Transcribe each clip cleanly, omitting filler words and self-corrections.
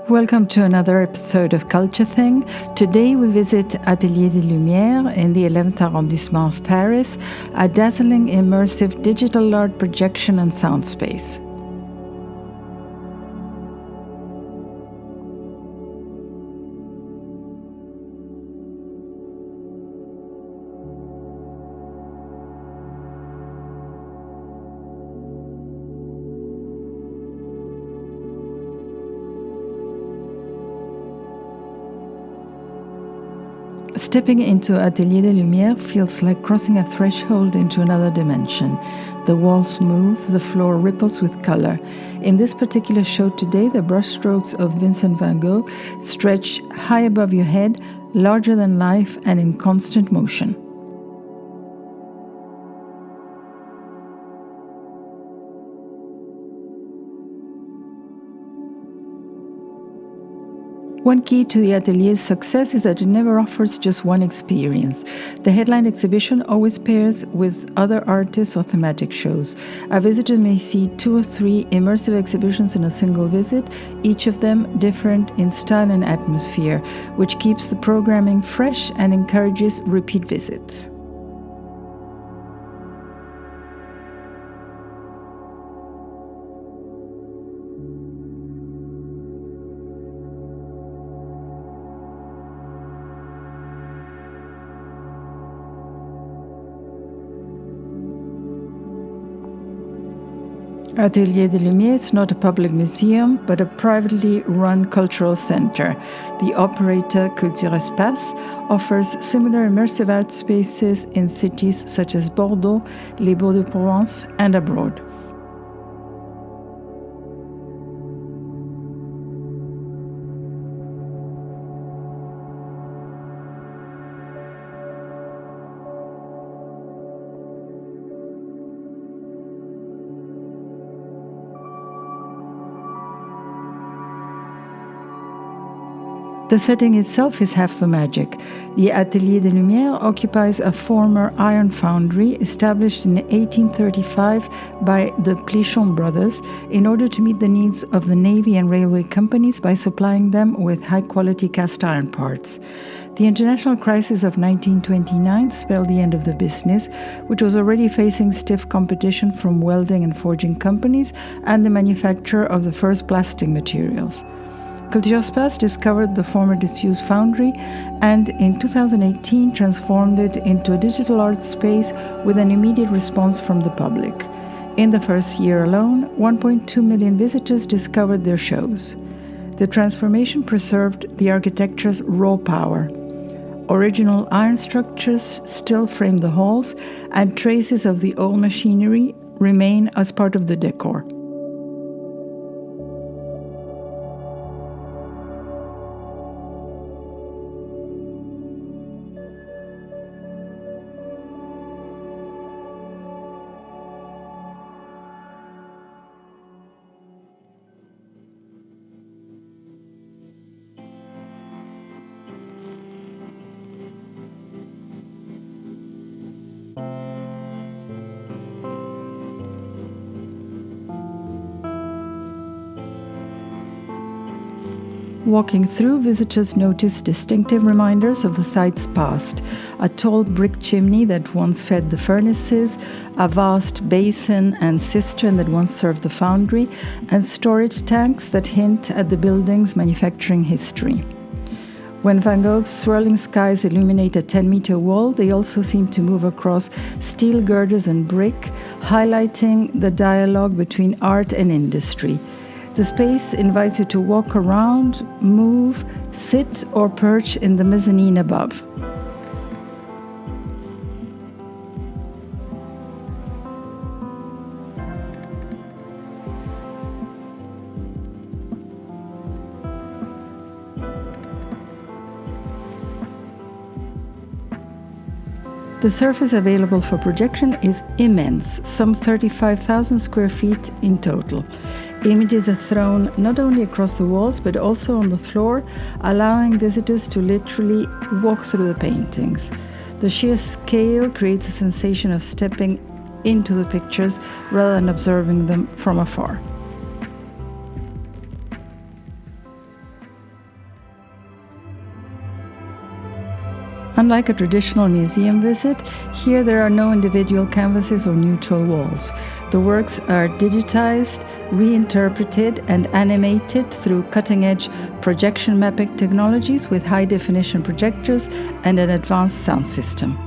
Welcome to another episode of Culturething. Today we visit Atelier des Lumières in the 11th arrondissement of Paris, a dazzling immersive digital art projection and sound space. Stepping into Atelier des Lumières feels like crossing a threshold into another dimension. The walls move, the floor ripples with color. In this particular show today, the brushstrokes of Vincent van Gogh stretch high above your head, larger than life and in constant motion. One key to the Atelier's success is that it never offers just one experience. The headline exhibition always pairs with other artists or thematic shows. A visitor may see 2 or 3 immersive exhibitions in a single visit, each of them different in style and atmosphere, which keeps the programming fresh and encourages repeat visits. Atelier des Lumières is not a public museum, but a privately run cultural center. The operator Culturething offers similar immersive art spaces in cities such as Bordeaux, Les Beaux-de-Provence, and abroad. The setting itself is half the magic. The Atelier des Lumières occupies a former iron foundry established in 1835 by the Plichon brothers in order to meet the needs of the navy and railway companies by supplying them with high-quality cast iron parts. The international crisis of 1929 spelled the end of the business, which was already facing stiff competition from welding and forging companies and the manufacture of the first plastic materials. Culturething discovered the former disused foundry and in 2018 transformed it into a digital art space with an immediate response from the public. In the first year alone, 1.2 million visitors discovered their shows. The transformation preserved the architecture's raw power. Original iron structures still frame the halls, and traces of the old machinery remain as part of the decor. Walking through, visitors notice distinctive reminders of the site's past. A tall brick chimney that once fed the furnaces, a vast basin and cistern that once served the foundry, and storage tanks that hint at the building's manufacturing history. When Van Gogh's swirling skies illuminate a 10-meter wall, they also seem to move across steel girders and brick, highlighting the dialogue between art and industry. The space invites you to walk around, move, sit, or perch in the mezzanine above. The surface available for projection is immense, some 35,000 square feet in total. Images are thrown not only across the walls but also on the floor, allowing visitors to literally walk through the paintings. The sheer scale creates a sensation of stepping into the pictures rather than observing them from afar. Unlike a traditional museum visit, here there are no individual canvases or neutral walls. The works are digitized, reinterpreted, and animated through cutting-edge projection mapping technologies with high-definition projectors and an advanced sound system.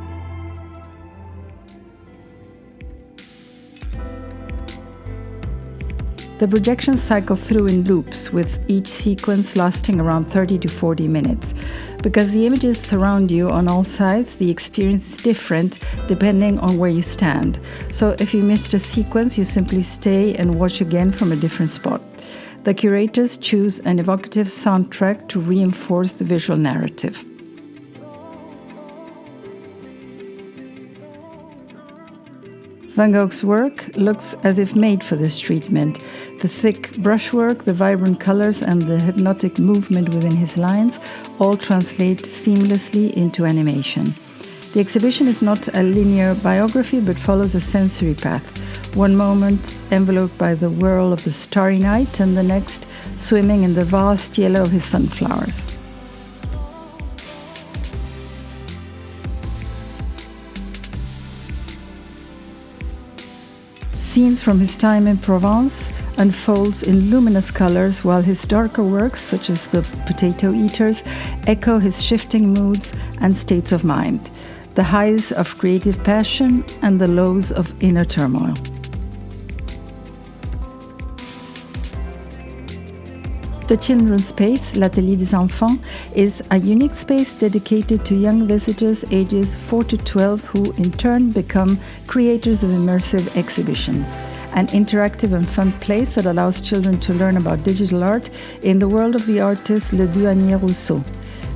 The projections cycle through in loops, with each sequence lasting around 30 to 40 minutes. Because the images surround you on all sides, the experience is different depending on where you stand. So if you missed a sequence, you simply stay and watch again from a different spot. The curators choose an evocative soundtrack to reinforce the visual narrative. Van Gogh's work looks as if made for this treatment. The thick brushwork, the vibrant colors, and the hypnotic movement within his lines all translate seamlessly into animation. The exhibition is not a linear biography, but follows a sensory path. One moment enveloped by the whirl of the starry night, and the next swimming in the vast yellow of his sunflowers. Scenes from his time in Provence unfolds in luminous colors, while his darker works, such as the Potato Eaters, echo his shifting moods and states of mind, the highs of creative passion and the lows of inner turmoil. The children's space, l'Atelier des Enfants, is a unique space dedicated to young visitors ages 4 to 12 who in turn become creators of immersive exhibitions. An interactive and fun place that allows children to learn about digital art in the world of the artist Le Douanier Rousseau.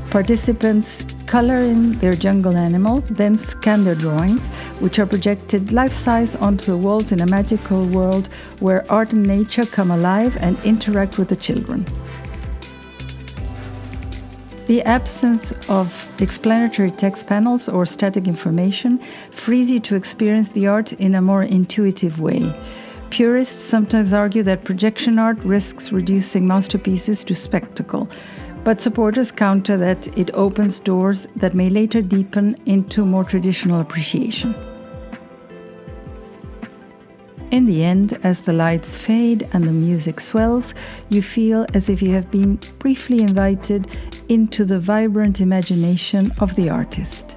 Participants color in their jungle animal, then scan their drawings, which are projected life-size onto the walls in a magical world where art and nature come alive and interact with the children. The absence of explanatory text panels or static information frees you to experience the art in a more intuitive way. Purists sometimes argue that projection art risks reducing masterpieces to spectacle, but supporters counter that it opens doors that may later deepen into more traditional appreciation. In the end, as the lights fade and the music swells, you feel as if you have been briefly invited into the vibrant imagination of the artist.